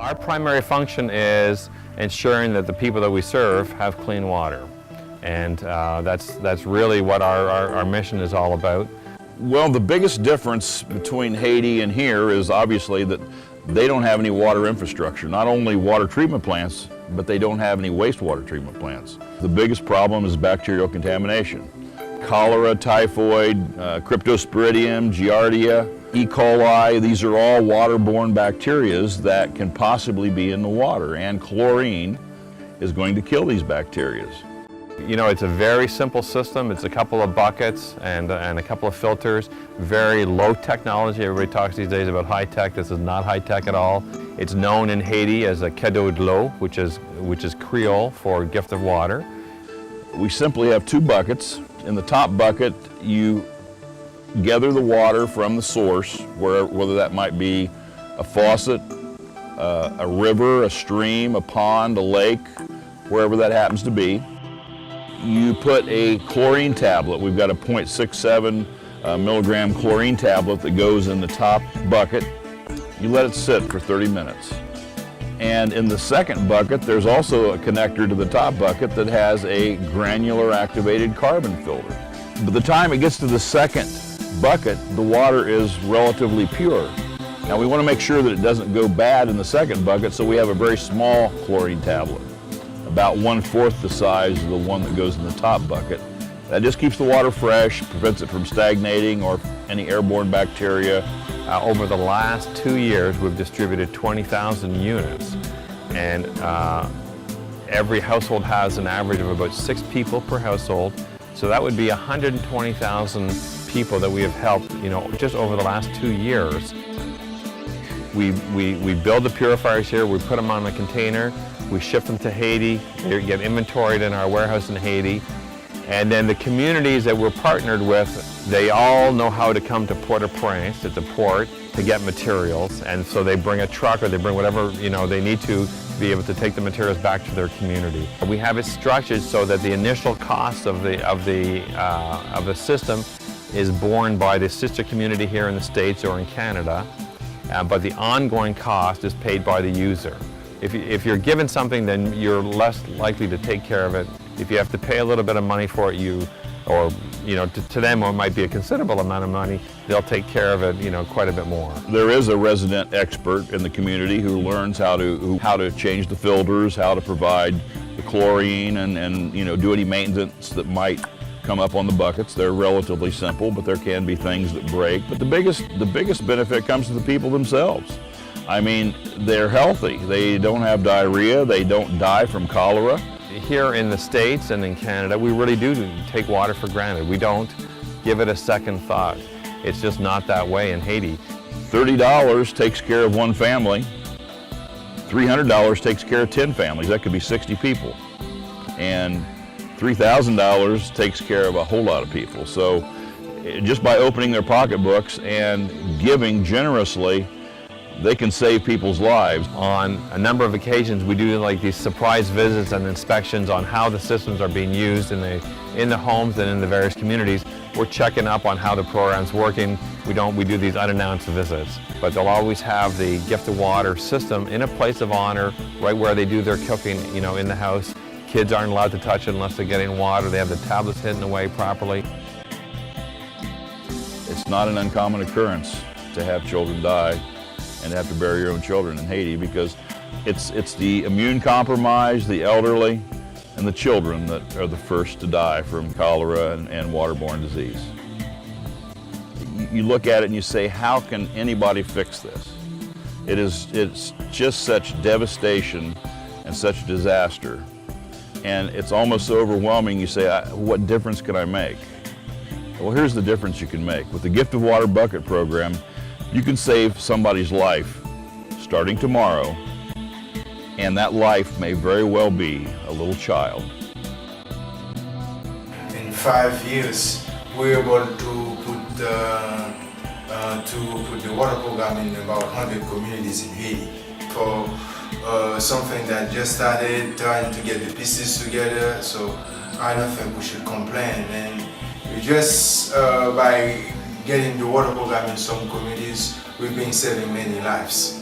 Our primary function is ensuring that the people that we serve have clean water. And that's really what our mission is all about. Well, the biggest difference between Haiti and here is obviously that they don't have any water infrastructure. Not only water treatment plants, but they don't have any wastewater treatment plants. The biggest problem is bacterial contamination. Cholera, typhoid, Cryptosporidium, Giardia, E. coli, these are all waterborne bacteria that can possibly be in the water, and chlorine is going to kill these bacteria. You know, it's a very simple system. It's a couple of buckets and a couple of filters. Very low technology. Everybody talks these days about high tech. This is not high tech at all. It's known in Haiti as a cadeau de l'eau, which is Creole for gift of water. We simply have two buckets. In the top bucket, you gather the water from the source, whether that might be a faucet, a river, a stream, a pond, a lake, wherever that happens to be. You put a chlorine tablet. We've got a 0.67 milligram chlorine tablet that goes in the top bucket. You let it sit for 30 minutes. And in the second bucket, there's also a connector to the top bucket that has a granular activated carbon filter. By the time it gets to the second bucket, the water is relatively pure. Now we want to make sure that it doesn't go bad in the second bucket, so we have a very small chlorine tablet, about 1/4 the size of the one that goes in the top bucket. That just keeps the water fresh, prevents it from stagnating or any airborne bacteria. Over the last 2 years, we've distributed 20,000 units, and every household has an average of about 6 people per household. So that would be 120,000 people that we have helped, you know, just over the last 2 years. We build the purifiers here, we put them on a container, we ship them to Haiti, they get inventoried in our warehouse in Haiti, and then the communities that we're partnered with, they all know how to come to Port-au-Prince, at the port, to get materials, and so they bring a truck or they bring whatever, you know, they need to be able to take the materials back to their community. We have it structured so that the initial cost of the system is borne by the sister community here in the States or in Canada, but the ongoing cost is paid by the user. If you're given something, then you're less likely to take care of it. If you have to pay a little bit of money for it, to them it might be a considerable amount of money, they'll take care of it, you know, quite a bit more. There is a resident expert in the community who learns how to change the filters, how to provide the chlorine, and you know, do any maintenance that might come up on the buckets. They're relatively simple, but there can be things that break. But the biggest benefit comes to the people themselves. I mean, they're healthy. They don't have diarrhea. They don't die from cholera. Here in the States and in Canada, we really do take water for granted. We don't give it a second thought. It's just not that way in Haiti. $30 takes care of one family. $300 takes care of 10 families. That could be 60 people. And $3,000 takes care of a whole lot of people. So just by opening their pocketbooks and giving generously, they can save people's lives. On a number of occasions, we do like these surprise visits and inspections on how the systems are being used in the homes and in the various communities. We're checking up on how the program's working. We do these unannounced visits, but they'll always have the gift of water system in a place of honor, right where they do their cooking, you know, in the house. Kids aren't allowed to touch it unless they're getting water. They have the tablets hidden away properly. It's not an uncommon occurrence to have children die and have to bury your own children in Haiti, because it's the immune compromised, the elderly, and the children that are the first to die from cholera and waterborne disease. You look at it and you say, how can anybody fix this? It's just such devastation and such disaster, and it's almost so overwhelming. You say, what difference can I make? Well, here's the difference you can make. With the Gift of Water Bucket program, you can save somebody's life starting tomorrow, and that life may very well be a little child. In 5 years, we were able to put the water program in about 100 communities in Haiti. For something that just started, trying to get the pieces together, so I don't think we should complain. And just by getting the water program in some communities, we've been saving many lives.